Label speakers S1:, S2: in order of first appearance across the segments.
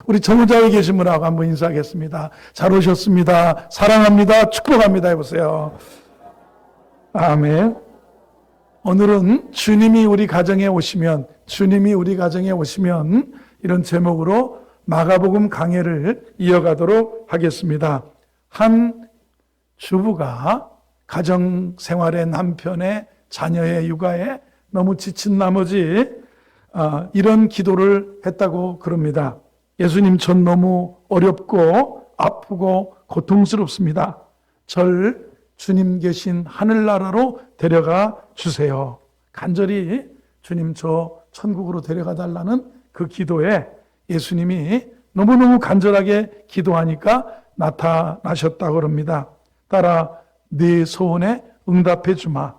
S1: 우리 전무자에 계신 분하고 한번 인사하겠습니다. 잘 오셨습니다. 사랑합니다. 축복합니다. 해보세요. 아멘. 오늘은 주님이 우리 가정에 오시면 이런 제목으로 마가복음 강해를 이어가도록 하겠습니다. 한 주부가 가정 생활에 남편의 자녀의 육아에 너무 지친 나머지 이런 기도를 했다고 그럽니다. 예수님, 전 너무 어렵고 아프고 고통스럽습니다. 절 주님 계신 하늘나라로 데려가 주세요. 간절히 주님 저 천국으로 데려가 달라는 그 기도에 예수님이 너무너무 간절하게 기도하니까 나타나셨다고 그럽니다. 따라 네 소원에 응답해 주마.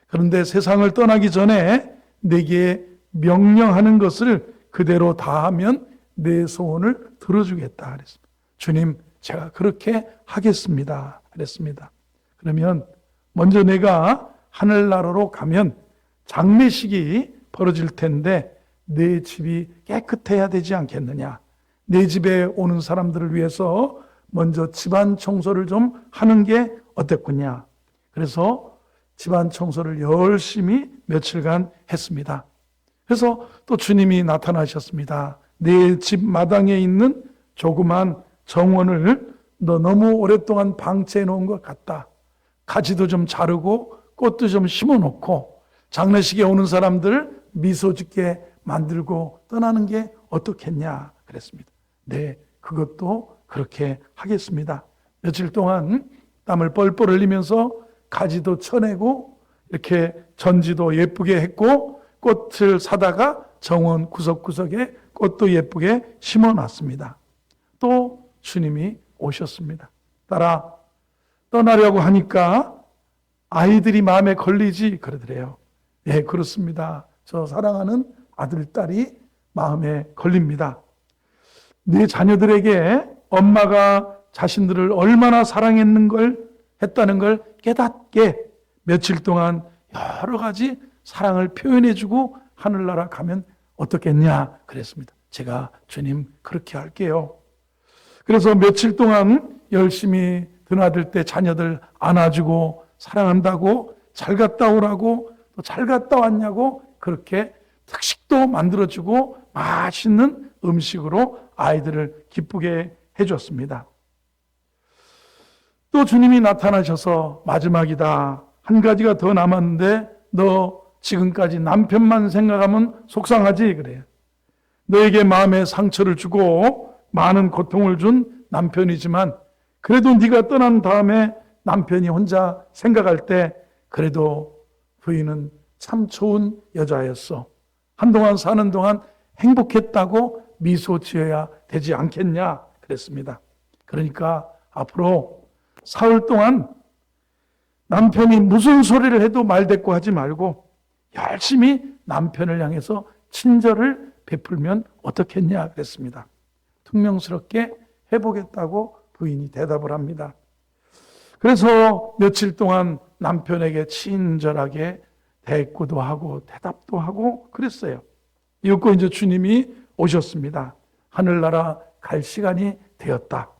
S1: 그런데 세상을 떠나기 전에 내게 명령하는 것을 그대로 다 하면 내 소원을 들어주겠다 그랬습니다. 주님, 제가 그렇게 하겠습니다 그랬습니다. 그러면 먼저 내가 하늘나라로 가면 장례식이 벌어질 텐데 내 집이 깨끗해야 되지 않겠느냐. 내 집에 오는 사람들을 위해서 먼저 집안 청소를 좀 하는 게 어땠겠냐. 그래서 집안 청소를 열심히 며칠간 했습니다. 그래서 또 주님이 나타나셨습니다. 내 집 마당에 있는 조그만 정원을 너 너무 오랫동안 방치해 놓은 것 같다. 가지도 좀 자르고 꽃도 좀 심어 놓고 장례식에 오는 사람들 미소 짓게 만들고 떠나는 게 어떻겠냐 그랬습니다. 네, 그것도 그렇게 하겠습니다. 며칠 동안 땀을 뻘뻘 흘리면서 가지도 쳐내고 이렇게 전지도 예쁘게 했고 꽃을 사다가 정원 구석구석에 꽃도 예쁘게 심어놨습니다. 또 주님이 오셨습니다. 따라 떠나려고 하니까 아이들이 마음에 걸리지 그러더래요. 네, 그렇습니다. 저 사랑하는 아들, 딸이 마음에 걸립니다. 네 자녀들에게 엄마가 자신들을 얼마나 했다는 걸 깨닫게 며칠 동안 여러 가지 사랑을 표현해주고 하늘나라 가면 어떻겠냐 그랬습니다. 제가 주님 그렇게 할게요. 그래서 며칠 동안 열심히 드나들 때 자녀들 안아주고 사랑한다고 잘 갔다 오라고 또 잘 갔다 왔냐고 그렇게 특식도 만들어주고 맛있는 음식으로 아이들을 기쁘게 해줬습니다. 또 주님이 나타나셔서 마지막이다. 한 가지가 더 남았는데 너 지금까지 남편만 생각하면 속상하지 그래요. 너에게 마음에 상처를 주고 많은 고통을 준 남편이지만 그래도 네가 떠난 다음에 남편이 혼자 생각할 때 그래도 부인은 참 좋은 여자였어. 한동안 사는 동안 행복했다고 미소 지어야 되지 않겠냐 그랬습니다. 그러니까 앞으로 사흘 동안 남편이 무슨 소리를 해도 말대꾸하지 말고 열심히 남편을 향해서 친절을 베풀면 어떻겠냐 그랬습니다. 퉁명스럽게 해보겠다고 부인이 대답을 합니다. 그래서 며칠 동안 남편에게 친절하게 대꾸도 하고 대답도 하고 그랬어요. 이윽고 이제 주님이 오셨습니다. 하늘나라 갈 시간이 되었다.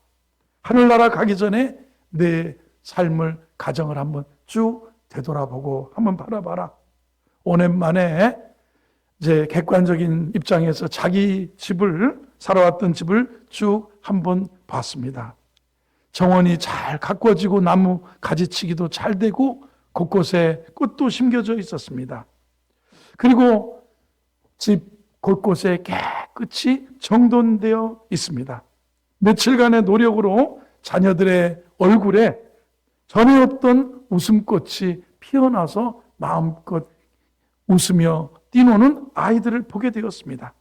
S1: 하늘나라 가기 전에 내 삶을 가정을 한번 쭉 되돌아보고 한번 바라봐라. 5년 만에 이제 객관적인 입장에서 자기 집을 살아왔던 집을 쭉 한번 봤습니다. 정원이 잘 가꿔지고 나무 가지치기도 잘 되고 곳곳에 꽃도 심겨져 있었습니다. 그리고 집 곳곳에 깨끗이 정돈되어 있습니다. 며칠간의 노력으로 자녀들의 얼굴에 전에 없던 웃음꽃이 피어나서 마음껏 웃으며 뛰노는 아이들을 보게 되었습니다.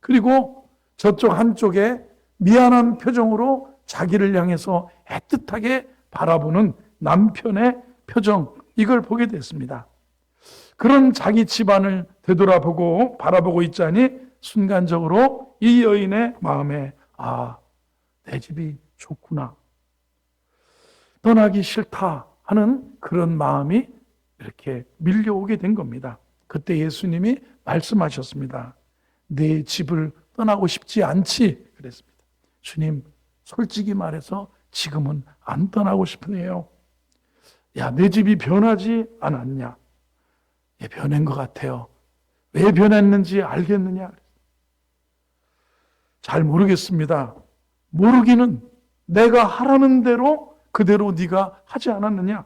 S1: 그리고 저쪽 한쪽에 미안한 표정으로 자기를 향해서 애틋하게 바라보는 남편의 표정, 이걸 보게 됐습니다. 그런 자기 집안을 되돌아보고 바라보고 있자니 순간적으로 이 여인의 마음에 내 집이 좋구나. 떠나기 싫다 하는 그런 마음이 이렇게 밀려오게 된 겁니다. 그때 예수님이 말씀하셨습니다. 내 집을 떠나고 싶지 않지 그랬습니다. 주님, 솔직히 말해서 지금은 안 떠나고 싶으네요. 야, 내 집이 변하지 않았냐? 예, 변한 것 같아요. 왜 변했는지 알겠느냐? 잘 모르겠습니다. 모르기는 내가 하라는 대로 그대로 네가 하지 않았느냐?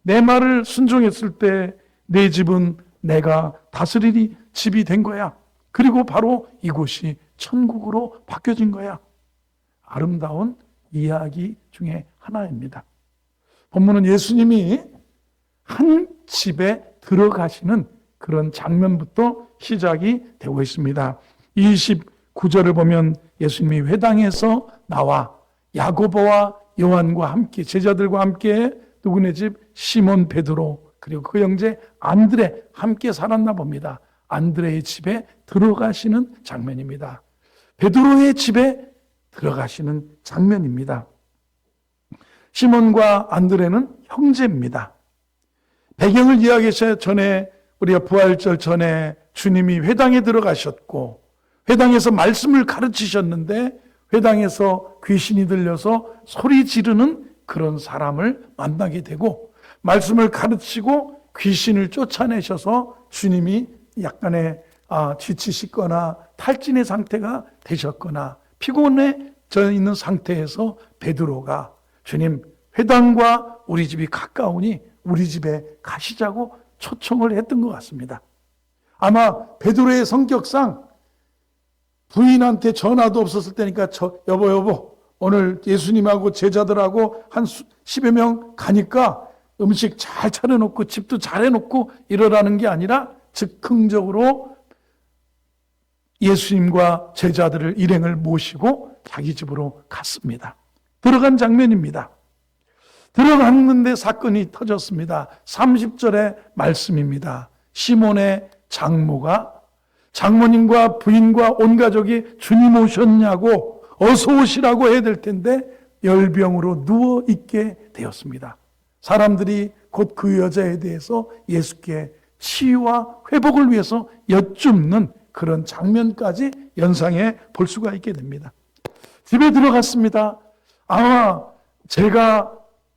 S1: 내 말을 순종했을 때 내 집은 내가 다스리리 집이 된 거야. 그리고 바로 이곳이 천국으로 바뀌어진 거야. 아름다운 이야기 중에 하나입니다. 본문은 예수님이 한 집에 들어가시는 그런 장면부터 시작이 되고 있습니다. 29절을 보면 예수님이 회당에서 나와 야고보와 요한과 함께, 제자들과 함께 누구네 집? 시몬 베드로 그리고 그 형제 안드레 함께 살았나 봅니다. 안드레의 집에 들어가시는 장면입니다. 베드로의 집에 들어가시는 장면입니다. 시몬과 안드레는 형제입니다. 배경을 이야기하기 전에 우리가 부활절 전에 주님이 회당에 들어가셨고 회당에서 말씀을 가르치셨는데 회당에서 귀신이 들려서 소리 지르는 그런 사람을 만나게 되고 말씀을 가르치고 귀신을 쫓아내셔서 주님이 약간의 지치시거나 탈진의 상태가 되셨거나 피곤해져 있는 상태에서 베드로가 주님, 회당과 우리 집이 가까우니 우리 집에 가시자고 초청을 했던 것 같습니다. 아마 베드로의 성격상 부인한테 전화도 없었을 때니까 여보 오늘 예수님하고 제자들하고 한 10여 명 가니까 음식 잘 차려놓고 집도 잘 해놓고 이러라는 게 아니라 즉흥적으로 예수님과 제자들을 일행을 모시고 자기 집으로 갔습니다. 들어간 장면입니다. 들어갔는데 사건이 터졌습니다. 30절의 말씀입니다. 시몬의 장모가 장모님과 부인과 온 가족이 주님 오셨냐고 어서 오시라고 해야 될 텐데 열병으로 누워있게 되었습니다. 사람들이 곧 그 여자에 대해서 예수께 치유와 회복을 위해서 여쭙는 그런 장면까지 연상해 볼 수가 있게 됩니다. 집에 들어갔습니다. 아마 제가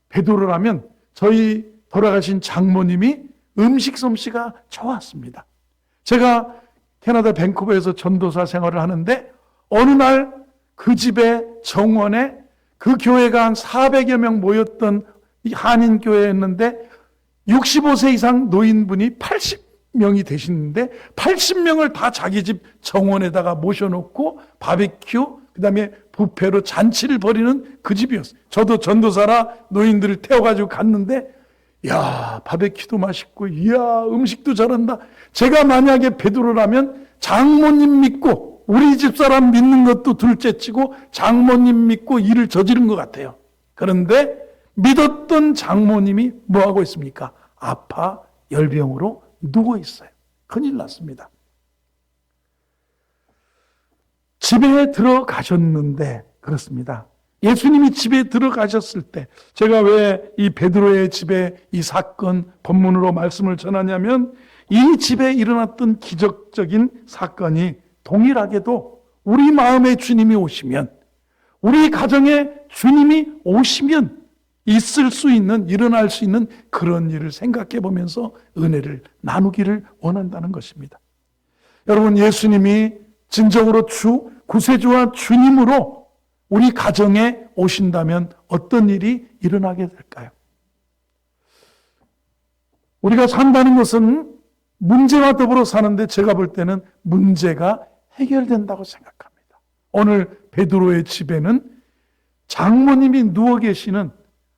S1: 베드로라면 저희 돌아가신 장모님이 음식 솜씨가 좋았습니다. 제가 캐나다 밴쿠버에서 전도사 생활을 하는데 어느 날 그 집의 정원에 그 교회가 한 400여 명 모였던 한인교회였는데 65세 이상 노인분이 80명이 되시는데 80명을 다 자기 집 정원에다가 모셔놓고 바베큐 그다음에 뷔페로 잔치를 벌이는 그 집이었어요. 저도 전도사라 노인들을 태워가지고 갔는데 야 바베큐도 맛있고 이야 음식도 잘한다. 제가 만약에 베드로라면 장모님 믿고 우리 집사람 믿는 것도 둘째치고 장모님 믿고 일을 저지른 것 같아요. 그런데 믿었던 장모님이 뭐하고 있습니까? 아파 열병으로 누워 있어요. 큰일 났습니다. 집에 들어가셨는데 그렇습니다. 예수님이 집에 들어가셨을 때 제가 왜 이 베드로의 집에 이 사건 본문으로 말씀을 전하냐면 이 집에 일어났던 기적적인 사건이 동일하게도 우리 마음에 주님이 오시면 우리 가정에 주님이 오시면 있을 수 있는 일어날 수 있는 그런 일을 생각해 보면서 은혜를 나누기를 원한다는 것입니다. 여러분 예수님이 진정으로 구세주와 주님으로 우리 가정에 오신다면 어떤 일이 일어나게 될까요? 우리가 산다는 것은 문제와 더불어 사는데 제가 볼 때는 문제가 해결된다고 생각합니다. 오늘 베드로의 집에는 장모님이 누워 계시는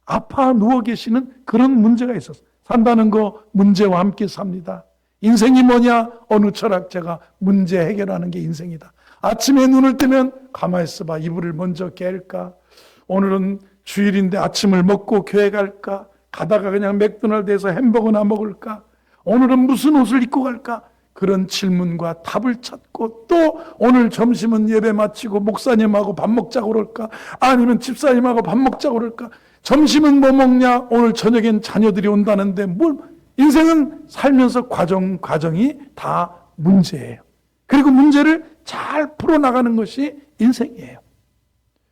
S1: 아파 누워 계시는 그런 문제가 있었어요. 산다는 거 문제와 함께 삽니다. 인생이 뭐냐? 어느 철학자가 문제 해결하는 게 인생이다. 아침에 눈을 뜨면 가만히 있어봐. 이불을 먼저 깰까? 오늘은 주일인데 아침을 먹고 교회 갈까? 가다가 그냥 맥도날드에서 햄버거나 먹을까? 오늘은 무슨 옷을 입고 갈까? 그런 질문과 답을 찾고 또 오늘 점심은 예배 마치고 목사님하고 밥 먹자고 그럴까? 아니면 집사님하고 밥 먹자고 그럴까? 점심은 뭐 먹냐? 오늘 저녁엔 자녀들이 온다는데 인생은 살면서 과정이 다 문제예요. 그리고 문제를 잘 풀어나가는 것이 인생이에요.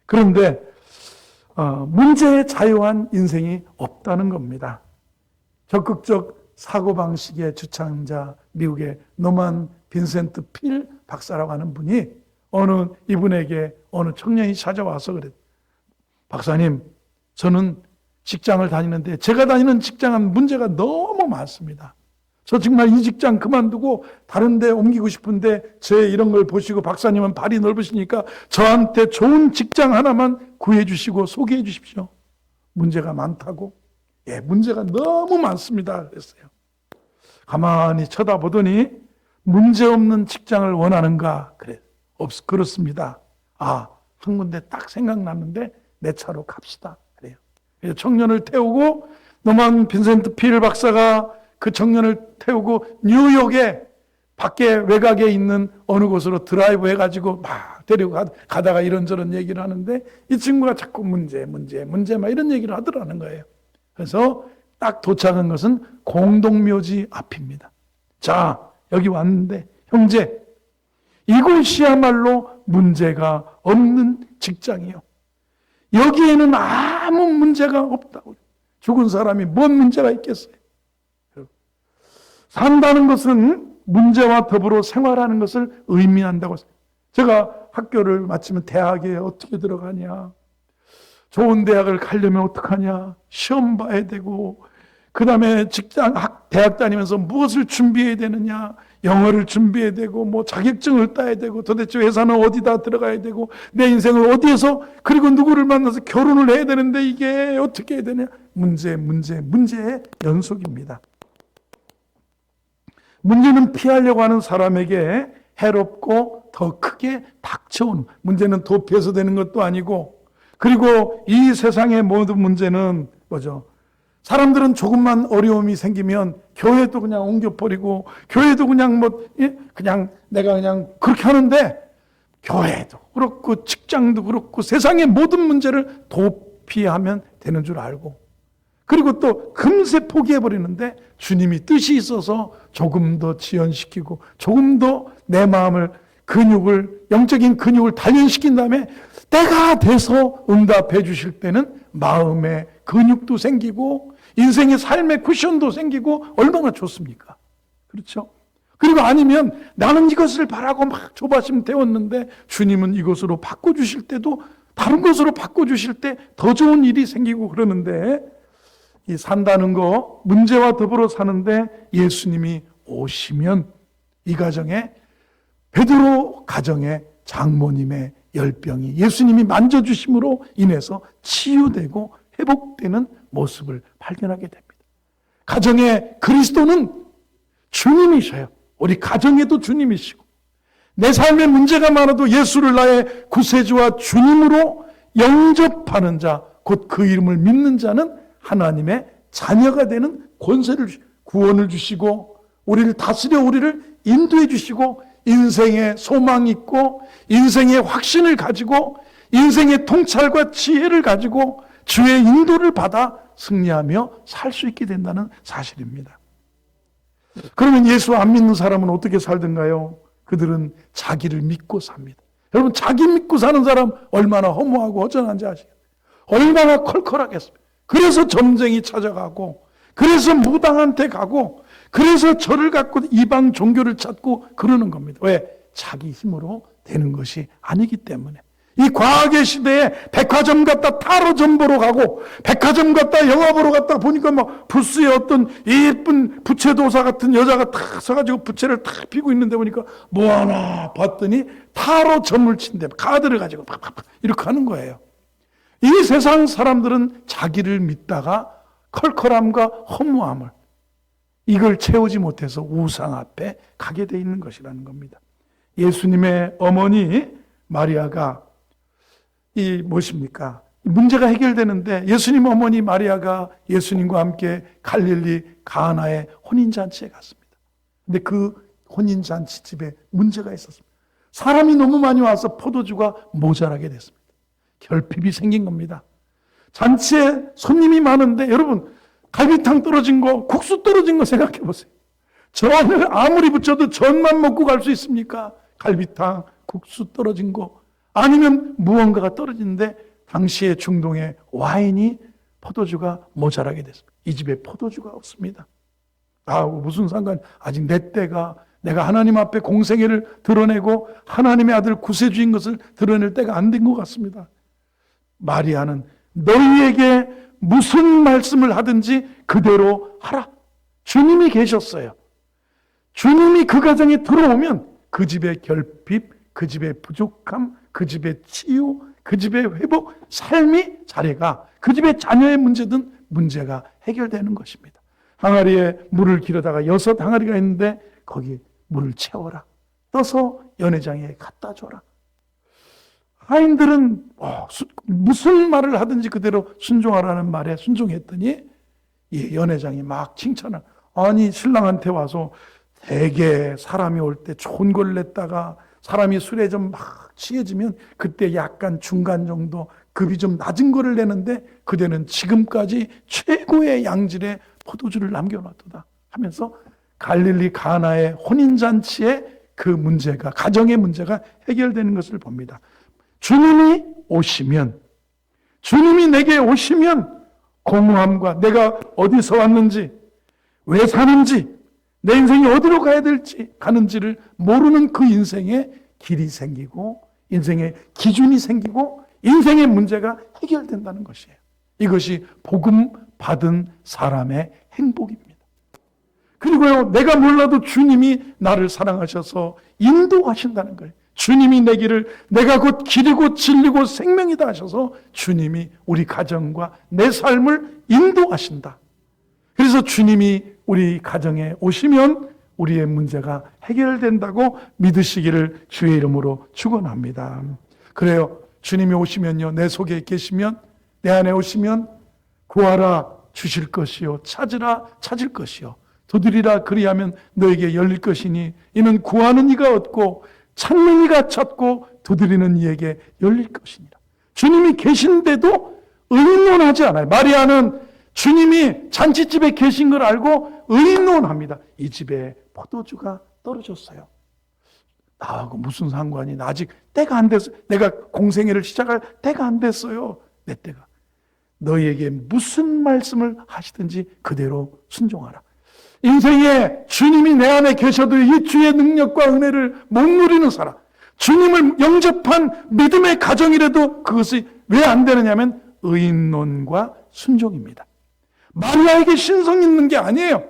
S1: 그런데 문제에 자유한 인생이 없다는 겁니다. 적극적 사고방식의 주창자, 미국의 노만 빈센트 필 박사라고 하는 분이 이분에게 어느 청년이 찾아와서 그랬어요. 박사님, 저는 직장을 다니는데 제가 다니는 직장은 문제가 너무 많습니다. 저 정말 이 직장 그만두고 다른 데 옮기고 싶은데 제 이런 걸 보시고 박사님은 발이 넓으시니까 저한테 좋은 직장 하나만 구해 주시고 소개해 주십시오. 문제가 많다고? 예, 문제가 너무 많습니다. 그랬어요. 가만히 쳐다보더니 문제 없는 직장을 원하는가? 그래. 그렇습니다. 한 군데 딱 생각났는데 내 차로 갑시다. 그래요. 그래서 청년을 태우고 노만 빈센트 필 박사가 그 청년을 태우고 뉴욕에 밖에 외곽에 있는 어느 곳으로 드라이브 해가지고 막 데리고 가다가 이런저런 얘기를 하는데 이 친구가 자꾸 문제 막 이런 얘기를 하더라는 거예요. 그래서 딱 도착한 것은 공동묘지 앞입니다. 자, 여기 왔는데 형제, 이곳이야말로 문제가 없는 직장이요. 여기에는 아무 문제가 없다고. 죽은 사람이 뭔 문제가 있겠어요? 산다는 것은 문제와 더불어 생활하는 것을 의미한다고. 제가 학교를 마치면 대학에 어떻게 들어가냐, 좋은 대학을 가려면 어떡하냐, 시험 봐야 되고, 그 다음에 대학 다니면서 무엇을 준비해야 되느냐, 영어를 준비해야 되고, 뭐 자격증을 따야 되고, 도대체 회사는 어디다 들어가야 되고, 내 인생을 어디에서, 그리고 누구를 만나서 결혼을 해야 되는데 이게 어떻게 해야 되냐. 문제의 연속입니다. 문제는 피하려고 하는 사람에게 해롭고 더 크게 닥쳐오는, 문제는 도피해서 되는 것도 아니고, 그리고 이 세상의 모든 문제는 뭐죠? 사람들은 조금만 어려움이 생기면 교회도 그냥 옮겨버리고, 교회도 그냥 내가 그냥 그렇게 하는데, 교회도 그렇고 직장도 그렇고 세상의 모든 문제를 도피하면 되는 줄 알고, 그리고 또 금세 포기해버리는데 주님이 뜻이 있어서 조금 더 지연시키고 조금 더 내 마음을 영적인 근육을 단련시킨 다음에 때가 돼서 응답해 주실 때는 마음의 근육도 생기고 인생의 삶의 쿠션도 생기고 얼마나 좋습니까? 그렇죠? 그리고 아니면 나는 이것을 바라고 막 조바심 태웠는데 주님은 이것으로 바꿔주실 때도 다른 것으로 바꿔주실 때 더 좋은 일이 생기고 그러는데, 이 산다는 거, 문제와 더불어 사는데 예수님이 오시면 이 가정에, 베드로 가정의 장모님의 열병이 예수님이 만져주심으로 인해서 치유되고 회복되는 모습을 발견하게 됩니다. 가정의 그리스도는 주님이셔요. 우리 가정에도 주님이시고, 내 삶에 문제가 많아도 예수를 나의 구세주와 주님으로 영접하는 자, 곧 그 이름을 믿는 자는 하나님의 자녀가 되는 권세를, 구원을 주시고 우리를 다스려 우리를 인도해 주시고 인생의 소망이 있고 인생의 확신을 가지고 인생의 통찰과 지혜를 가지고 주의 인도를 받아 승리하며 살 수 있게 된다는 사실입니다. 그러면 예수 안 믿는 사람은 어떻게 살던가요? 그들은 자기를 믿고 삽니다. 여러분, 자기 믿고 사는 사람 얼마나 허무하고 허전한지 아시겠어요? 얼마나 컬컬하겠습니까? 그래서 점쟁이 찾아가고, 그래서 무당한테 가고, 그래서 절을 갖고 이방 종교를 찾고 그러는 겁니다. 왜? 자기 힘으로 되는 것이 아니기 때문에. 이 과학의 시대에 백화점 갔다 타로점 보러 가고, 백화점 갔다 영화 보러 갔다 보니까 막 부스에 어떤 예쁜 부채도사 같은 여자가 탁 서가지고 부채를 탁 피고 있는데 보니까 뭐하나 봤더니 타로점을 친대, 카드를 가지고 팍팍팍 이렇게 하는 거예요. 이 세상 사람들은 자기를 믿다가 컬컬함과 허무함을, 이걸 채우지 못해서 우상 앞에 가게 돼 있는 것이라는 겁니다. 예수님의 어머니 마리아가 무엇입니까? 문제가 해결되는데 예수님 어머니 마리아가 예수님과 함께 갈릴리 가나의 혼인잔치에 갔습니다. 근데 그 혼인잔치 집에 문제가 있었습니다. 사람이 너무 많이 와서 포도주가 모자라게 됐습니다. 결핍이 생긴 겁니다. 잔치에 손님이 많은데 여러분, 갈비탕 떨어진 거, 국수 떨어진 거 생각해 보세요. 전을 아무리 붙여도 전만 먹고 갈 수 있습니까? 갈비탕, 국수 떨어진 거. 아니면 무언가가 떨어지는데 당시의 중동에 와인이 포도주가 모자라게 됐습니다. 이 집에 포도주가 없습니다. 무슨 상관, 아직 내 때가, 내가 하나님 앞에 공생애를 드러내고 하나님의 아들 구세주인 것을 드러낼 때가 안 된 것 같습니다. 마리아는 너희에게 무슨 말씀을 하든지 그대로 하라. 주님이 계셨어요. 주님이 그 가정에 들어오면 그 집의 결핍, 그 집의 부족함, 그 집의 치유, 그 집의 회복, 삶이 자리가, 그 집의 자녀의 문제든 문제가 해결되는 것입니다. 항아리에 물을 기르다가 6 항아리가 있는데 거기 물을 채워라. 떠서 연회장에 갖다 줘라. 하인들은 무슨 말을 하든지 그대로 순종하라는 말에 순종했더니 이 연회장이 막 칭찬을, 아니 신랑한테 와서 대개 사람이 올 때 좋은 걸 냈다가 사람이 술에 좀 막 취해지면 그때 약간 중간 정도 급이 좀 낮은 거를 내는데 그대는 지금까지 최고의 양질의 포도주를 남겨놨다 하면서 갈릴리 가나의 혼인잔치에 그 문제가, 가정의 문제가 해결되는 것을 봅니다. 주님이 오시면, 주님이 내게 오시면 공허함과 내가 어디서 왔는지, 왜 사는지, 내 인생이 어디로 가야 될지, 가는지를 모르는 그 인생에 길이 생기고 인생의 기준이 생기고 인생의 문제가 해결된다는 것이에요. 이것이 복음 받은 사람의 행복입니다. 그리고요, 내가 몰라도 주님이 나를 사랑하셔서 인도하신다는 거예요. 주님이 내 길을 내가 곧 길이고 진리고 생명이다 하셔서 주님이 우리 가정과 내 삶을 인도하신다. 그래서 주님이 우리 가정에 오시면 우리의 문제가 해결된다고 믿으시기를 주의 이름으로 축원합니다. 그래요. 주님이 오시면요, 내 속에 계시면, 내 안에 오시면 구하라 주실 것이요, 찾으라 찾을 것이요, 두드리라 그리하면 너에게 열릴 것이니 이는 구하는 이가 얻고 찾는 이가 찾고 두드리는 이에게 열릴 것이니라. 주님이 계신데도 의논하지 않아요. 마리아는 주님이 잔치집에 계신 걸 알고 의논합니다. 이 집에 포도주가 떨어졌어요. 나하고 무슨 상관이, 나 아직 때가 안 됐어요. 내가 공생애를 시작할 때가 안 됐어요. 내 때가. 너희에게 무슨 말씀을 하시든지 그대로 순종하라. 인생에 주님이 내 안에 계셔도 이 주의 능력과 은혜를 못 누리는 사람, 주님을 영접한 믿음의 가정이라도 그것이 왜 안 되느냐면 의논과 순종입니다. 마리아에게 신성 있는 게 아니에요.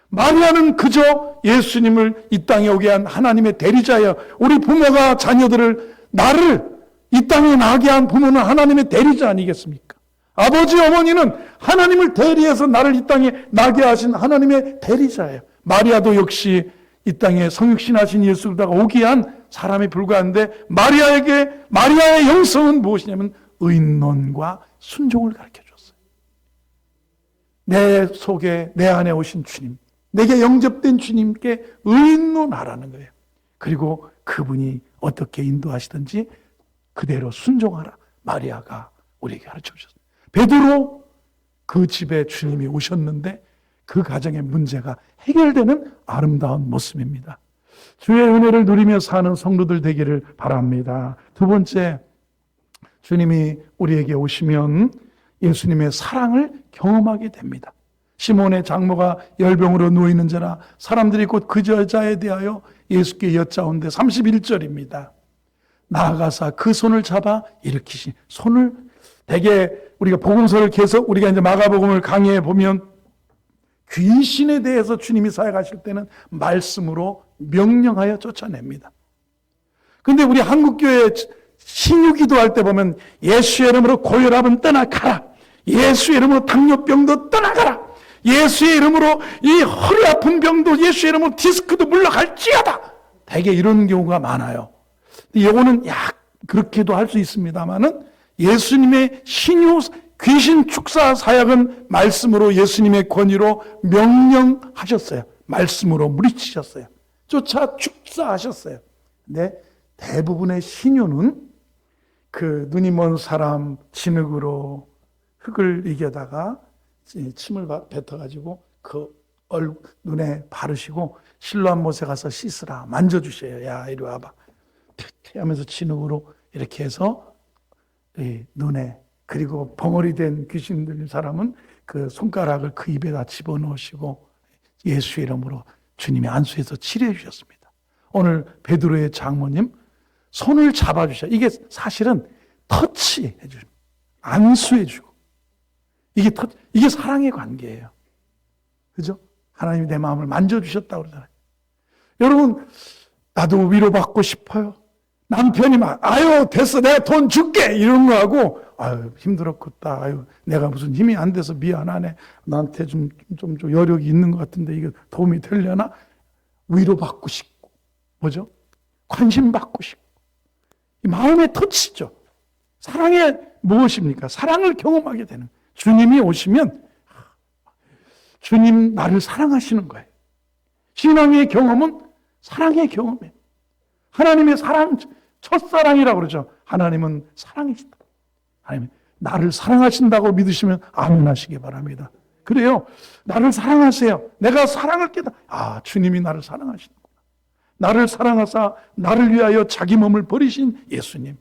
S1: 마리아는 그저 예수님을 이 땅에 오게 한 하나님의 대리자예요. 우리 부모가 자녀들을, 나를 이 땅에 나게 한 부모는 하나님의 대리자 아니겠습니까? 아버지 어머니는 하나님을 대리해서 나를 이 땅에 나게 하신 하나님의 대리자예요. 마리아도 역시 이 땅에 성육신하신 예수가 오게 한 사람에 불과한데 마리아의 영성은 무엇이냐면 의논과 순종을 가르쳐 줬어요. 내 속에, 내 안에 오신 주님, 내게 영접된 주님께 의논하라는 거예요. 그리고 그분이 어떻게 인도하시든지 그대로 순종하라. 마리아가 우리에게 가르쳐 주셨어요. 베드로, 그 집에 주님이 오셨는데 그 가정의 문제가 해결되는 아름다운 모습입니다. 주의 은혜를 누리며 사는 성도들 되기를 바랍니다. 두 번째, 주님이 우리에게 오시면 예수님의 사랑을 경험하게 됩니다. 시몬의 장모가 열병으로 누워있는 자라 사람들이 곧 그 여자에 대하여 예수께 여짜온데 31절입니다. 나아가사 그 손을 잡아 일으키시. 손을, 대개 우리가 복음서를 계속 우리가 이제 마가복음을 강의해 보면 귀신에 대해서 주님이 사역하실 때는 말씀으로 명령하여 쫓아냅니다. 그런데 우리 한국교회 신유기도 할 때 보면 예수의 이름으로 고혈압은 떠나가라, 예수의 이름으로 당뇨병도 떠나가라, 예수의 이름으로 이 허리 아픈 병도 예수의 이름으로 디스크도 물러갈지어다. 대개 이런 경우가 많아요. 이거는 그렇게도 할 수 있습니다만은 예수님의 신유 귀신 축사 사역은 말씀으로 예수님의 권위로 명령하셨어요. 말씀으로 물리치셨어요. 쫓아 축사하셨어요. 근데 대부분의 신유는 그 눈이 먼 사람 진흙으로 흙을 이겨다가 침을 뱉어가지고 그 눈에 바르시고 실로암 못에 가서 씻으라, 만져주셔요. 야 이리 와봐, 퇴퇴 하면서 진흙으로 이렇게 해서 이 눈에, 그리고 벙어리 된 귀신 들린 사람은 그 손가락을 그 입에다 집어넣으시고 예수의 이름으로 주님이 안수해서 치료해 주셨습니다. 오늘 베드로의 장모님 손을 잡아주셔. 이게 사실은 터치해 주십니다. 안수해 주고. 이게 사랑의 관계예요. 그죠? 하나님이 내 마음을 만져주셨다고 그러잖아요. 여러분, 나도 위로받고 싶어요. 남편이 막, 아유, 됐어, 내가 돈 줄게! 이런 거 하고, 아유, 힘들었겠다. 아유, 내가 무슨 힘이 안 돼서 미안하네. 나한테 좀 여력이 있는 것 같은데 이게 도움이 되려나? 위로받고 싶고, 뭐죠? 관심받고 싶고. 이 마음의 터치죠. 사랑이 무엇입니까? 사랑을 경험하게 되는. 주님이 오시면, 주님 나를 사랑하시는 거예요. 신앙의 경험은 사랑의 경험이에요. 하나님의 사랑, 첫사랑이라고 그러죠. 하나님은 사랑이시다. 하나님 나를 사랑하신다고 믿으시면 아멘 하시기 바랍니다. 그래요. 나를 사랑하세요. 내가 사랑을 주님이 나를 사랑하시는구나. 나를 사랑하사 나를 위하여 자기 몸을 버리신 예수님.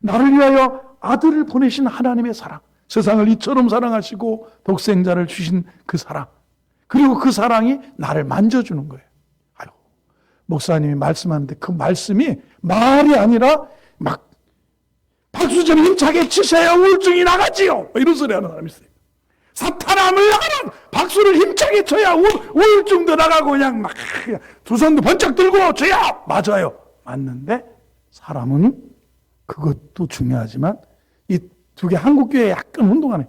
S1: 나를 위하여 아들을 보내신 하나님의 사랑. 세상을 이처럼 사랑하시고 독생자를 주신 그 사랑. 그리고 그 사랑이 나를 만져주는 거예요. 아유, 목사님이 말씀하는데 그 말씀이 말이 아니라 막 박수 좀 힘차게 치세요. 우울증이 나가지요. 이런 소리 하는 사람이 있어요. 사탄아 물러가라. 박수를 힘차게 쳐야 우울증도 나가고 그냥 막 두 손도 번쩍 들고 주여. 맞아요. 맞는데 사람은 그것도 중요하지만 이 두 개 한국교회에 약간 혼동하네.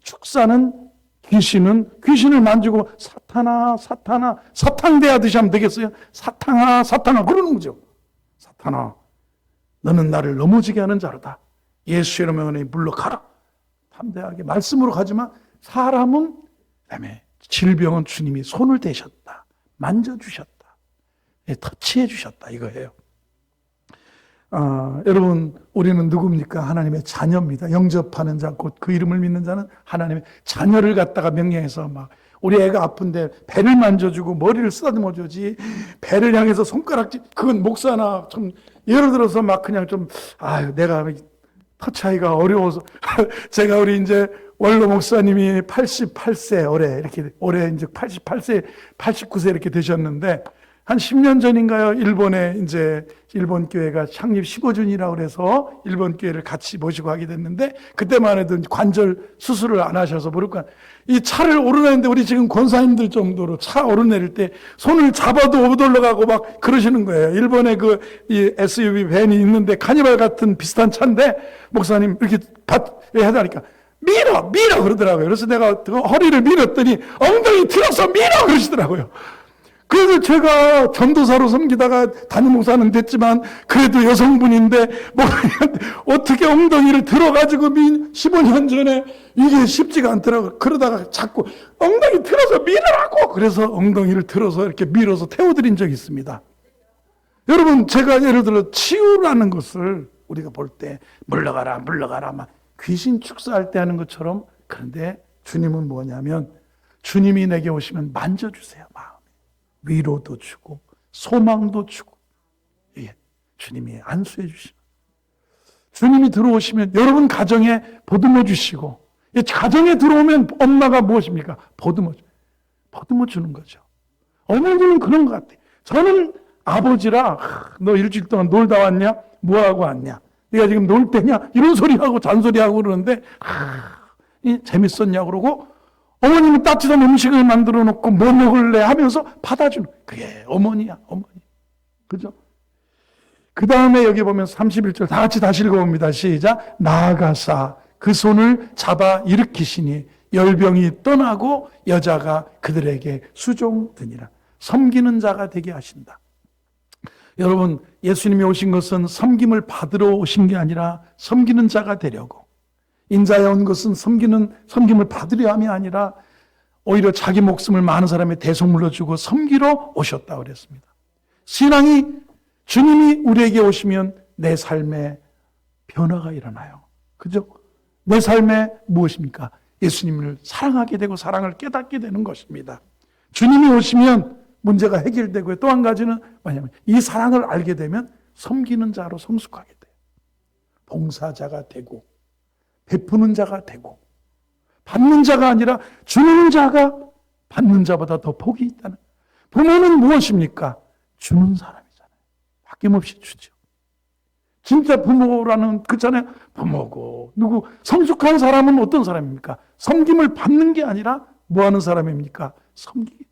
S1: 축사는 귀신을 만지고 사탄아 사탕대하듯이 하면 되겠어요? 사탕아 그러는 거죠. 사탄아 너는 나를 넘어지게 하는 자로다. 예수의 이름에 물러가라. 담대하게 말씀으로 가지만 사람은 그다음에 질병은 주님이 손을 대셨다. 만져주셨다. 터치해 주셨다 이거예요. 여러분 우리는 누굽니까? 하나님의 자녀입니다. 영접하는 자 곧 그 이름을 믿는 자는 하나님의 자녀를 갖다가 명령해서 막 우리 애가 아픈데 배를 만져주고 머리를 쓰다듬어 주지 배를 향해서 손가락질 그건 목사나 좀 예를 들어서 막 그냥 좀 내가 터치하기가 어려워서 제가 우리 이제 원로 목사님이 88세 올해 이제 88세 89세 이렇게 되셨는데 한 10년 전인가요? 일본에 이제 일본 교회가 창립 15주년이라고 그래서 일본 교회를 같이 모시고 하게 됐는데 그때만 해도 관절 수술을 안 하셔서 모를까 이 차를 오르내는데 우리 지금 권사님들 정도로 차 오르내릴 때 손을 잡아도 못 올라가고 막 그러시는 거예요. 일본에 이 SUV 밴이 있는데 카니발 같은 비슷한 차인데 목사님 이렇게 하다니까 밀어 그러더라고요. 그래서 내가 허리를 밀었더니 엉덩이 틀어서 밀어 그러시더라고요. 그래서 제가 전도사로 섬기다가 담임 목사는 됐지만 그래도 여성분인데 어떻게 엉덩이를 들어가지고 15년 전에 이게 쉽지가 않더라고요. 그러다가 자꾸 엉덩이 틀어서 밀으라고 그래서 엉덩이를 틀어서 이렇게 밀어서 태워드린 적이 있습니다. 여러분 제가 예를 들어 치유라는 것을 우리가 볼 때 물러가라 막 귀신 축사할 때 하는 것처럼 그런데 주님은 뭐냐면 주님이 내게 오시면 만져주세요. 마음. 위로도 주고 소망도 주고 주님이 안수해 주시는 주님이 들어오시면 여러분 가정에 보듬어 주시고 가정에 들어오면 엄마가 무엇입니까? 보듬어 주는 거죠. 어머니는 그런 것 같아요. 저는 아버지라 너 일주일 동안 놀다 왔냐? 뭐하고 왔냐? 네가 지금 놀 때냐? 이런 소리하고 잔소리하고 그러는데 재밌었냐 그러고 어머님은 따뜻한 음식을 만들어 놓고 뭐 먹을래 하면서 받아주는 그게 어머니야. 그죠? 그 다음에 여기 보면 31절 다 같이 다시 읽어봅니다. 시작. 나아가사 그 손을 잡아 일으키시니 열병이 떠나고 여자가 그들에게 수종드니라. 섬기는 자가 되게 하신다. 여러분 예수님이 오신 것은 섬김을 받으러 오신 게 아니라 섬기는 자가 되려고 인자에 온 것은 섬김을 받으려 함이 아니라 오히려 자기 목숨을 많은 사람의 대속물로 주고 섬기러 오셨다고 그랬습니다. 신앙이 주님이 우리에게 오시면 내 삶에 변화가 일어나요. 그죠? 내 삶에 무엇입니까? 예수님을 사랑하게 되고 사랑을 깨닫게 되는 것입니다. 주님이 오시면 문제가 해결되고요. 또 한 가지는 뭐냐면 이 사랑을 알게 되면 섬기는 자로 성숙하게 돼요. 봉사자가 되고 베푸는 자가 되고 받는 자가 아니라 주는 자가 받는 자보다 더 복이 있다는. 부모는 무엇입니까? 주는 사람이잖아요. 아낌없이 주죠. 진짜 부모라는 그잖아요. 부모고 누구 성숙한 사람은 어떤 사람입니까? 섬김을 받는 게 아니라 뭐 하는 사람입니까? 섬기기.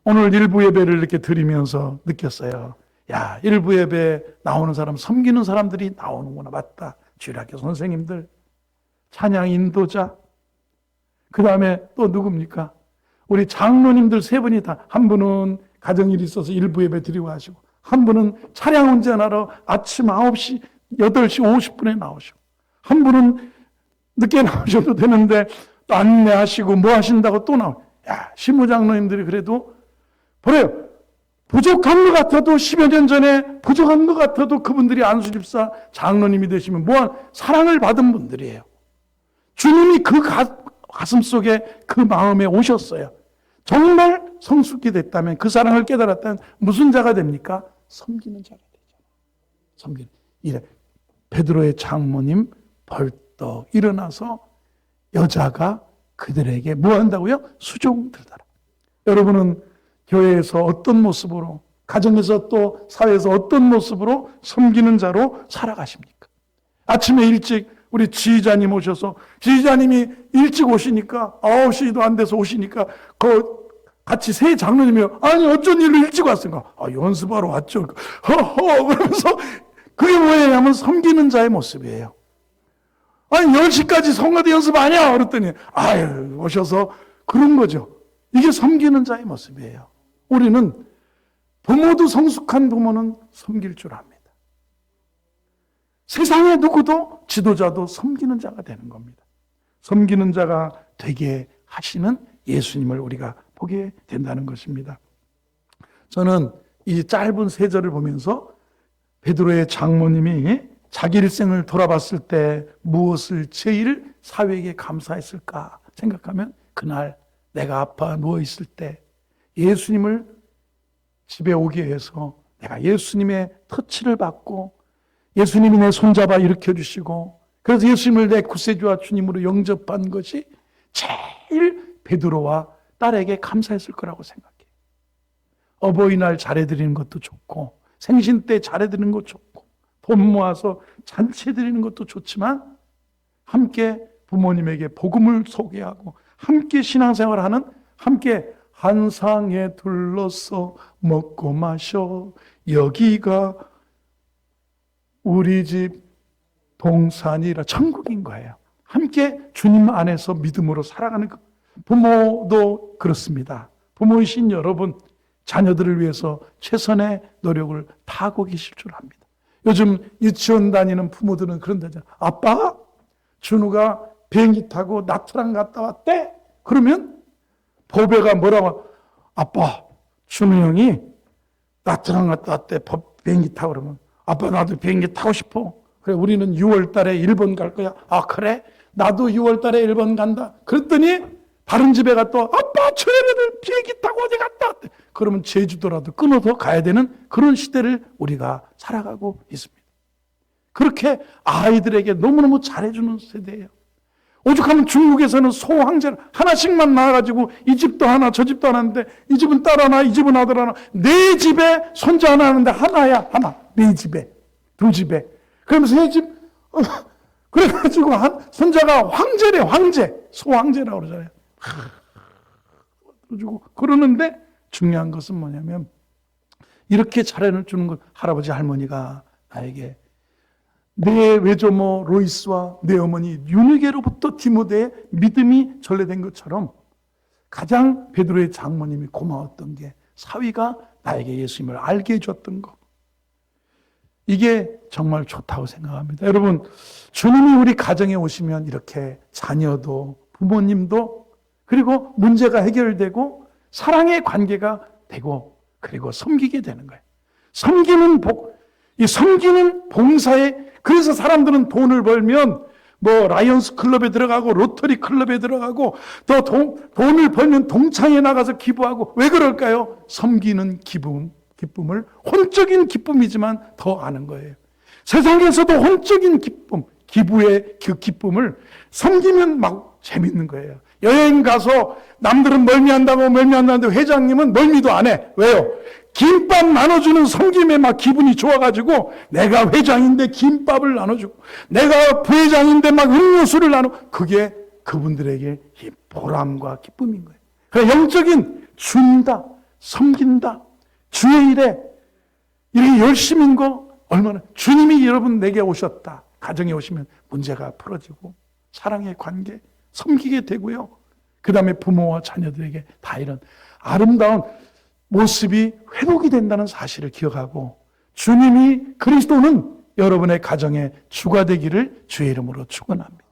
S1: 오늘 일부 예배를 이렇게 드리면서 느꼈어요. 야, 일부 예배 나오는 사람, 섬기는 사람들이 나오는구나. 맞다. 주일학교 선생님들, 찬양 인도자, 그 다음에 또 누굽니까? 우리 장로님들 세 분이 다, 한 분은 가정일이 있어서 일부 예배 드리고 하시고, 한 분은 차량 운전하러 아침 9시, 8시 50분에 나오시고, 한 분은 늦게 나오셔도 되는데 또 안내하시고 뭐 하신다고 또 나오고. 야, 신부장로님들이 그래도 그래요. 부족한 것 같아도 10여 년 전에 부족한 것 같아도 그분들이 안수집사 장로님이 되시면 무한 사랑을 받은 분들이에요. 주님이 그 가슴 속에 그 마음에 오셨어요. 정말 성숙히 됐다면 그 사랑을 깨달았다면 무슨 자가 됩니까? 섬기는 자가 되잖아요. 섬기는. 이래 베드로의 장모님 벌떡 일어나서 여자가 그들에게 뭐 한다고요? 수종 들더라. 여러분은 교회에서 어떤 모습으로, 가정에서 또 사회에서 어떤 모습으로 섬기는 자로 살아가십니까? 아침에 일찍 우리 지휘자님 오셔서, 지휘자님이 일찍 오시니까 9시도 안 돼서 오시니까 같이 새 장로님이 아니 어쩐 일로 일찍 왔습니까? 연습하러 왔죠. 허허 그러면서 그게 뭐냐면 섬기는 자의 모습이에요. 아니 10시까지 성가대 연습 아니야? 그랬더니 아유 오셔서 그런 거죠. 이게 섬기는 자의 모습이에요. 우리는 부모도 성숙한 부모는 섬길 줄 압니다. 세상에 누구도 지도자도 섬기는 자가 되는 겁니다. 섬기는 자가 되게 하시는 예수님을 우리가 보게 된다는 것입니다. 저는 이 짧은 세 절을 보면서 베드로의 장모님이 자기 일생을 돌아봤을 때 무엇을 제일 사회에게 감사했을까 생각하면 그날 내가 아파 누워있을 때 예수님을 집에 오게 해서 내가 예수님의 터치를 받고 예수님이 내 손잡아 일으켜주시고 그래서 예수님을 내 구세주와 주님으로 영접한 것이 제일 베드로와 딸에게 감사했을 거라고 생각해요. 어버이날 잘해드리는 것도 좋고 생신 때 잘해드리는 것도 좋고 돈 모아서 잔치해드리는 것도 좋지만 함께 부모님에게 복음을 소개하고 함께 신앙생활하는 함께 한 상에 둘러서 먹고 마셔 여기가 우리 집 동산이라 천국인 거예요. 함께 주님 안에서 믿음으로 살아가는 부모도 그렇습니다. 부모이신 여러분 자녀들을 위해서 최선의 노력을 다하고 계실 줄 압니다. 요즘 유치원 다니는 부모들은 그런다잖아요. 아빠 준우가 비행기 타고 나트랑 갔다 왔대? 그러면 보배가 뭐라고 아빠 준우 형이 나트랑 갔다 왔대 비행기 타고 그러면 아빠 나도 비행기 타고 싶어. 그래 우리는 6월 달에 일본 갈 거야. 아 그래? 나도 6월 달에 일본 간다. 그랬더니 다른 집에 갔다 아빠 저 애들 비행기 타고 어디 갔다 왔대. 그러면 제주도라도 끊어서 가야 되는 그런 시대를 우리가 살아가고 있습니다. 그렇게 아이들에게 너무너무 잘해주는 세대예요. 오죽하면 중국에서는 소황제를 하나씩만 낳아가지고 이 집도 하나 저 집도 하나인데 이 집은 딸 하나 이 집은 아들 하나 네 집에 손자 하나 하는데 하나야 하나 네 집에 두 집에 그러면서 세 집 그래가지고 한 손자가 황제래 황제 소황제라고 그러잖아요. 그래가지고 그러는데 중요한 것은 뭐냐면 이렇게 잘해주는 것 할아버지 할머니가 나에게 내 외조모 로이스와 내 어머니 유니게로부터 디모데의 믿음이 전래된 것처럼 가장 베드로의 장모님이 고마웠던 게 사위가 나에게 예수님을 알게 해줬던 것. 이게 정말 좋다고 생각합니다. 여러분 주님이 우리 가정에 오시면 이렇게 자녀도 부모님도 그리고 문제가 해결되고 사랑의 관계가 되고 그리고 섬기게 되는 거예요. 섬기는 이 섬기는 봉사에 그래서 사람들은 돈을 벌면 뭐 라이언스 클럽에 들어가고 로터리 클럽에 들어가고 또 돈을 벌면 동창회 나가서 기부하고 왜 그럴까요? 섬기는 기쁨을 혼적인 기쁨이지만 더 아는 거예요. 세상에서도 혼적인 기쁨, 기부의 그 기쁨을 섬기면 막 재밌는 거예요. 여행 가서 남들은 멀미한다는데 회장님은 멀미도 안 해. 왜요? 김밥 나눠주는 섬김에 막 기분이 좋아가지고 내가 회장인데 김밥을 나눠주고 내가 부회장인데 막 음료수를 그게 그분들에게 이 보람과 기쁨인 거예요. 그러니까 영적인 준다, 섬긴다, 주의 일에 이렇게 열심인 거 얼마나 주님이 여러분 내게 오셨다. 가정에 오시면 문제가 풀어지고 사랑의 관계 섬기게 되고요. 그 다음에 부모와 자녀들에게 다 이런 아름다운 모습이 회복이 된다는 사실을 기억하고 주님이 그리스도는 여러분의 가정의 주가 되기를 주의 이름으로 축원합니다.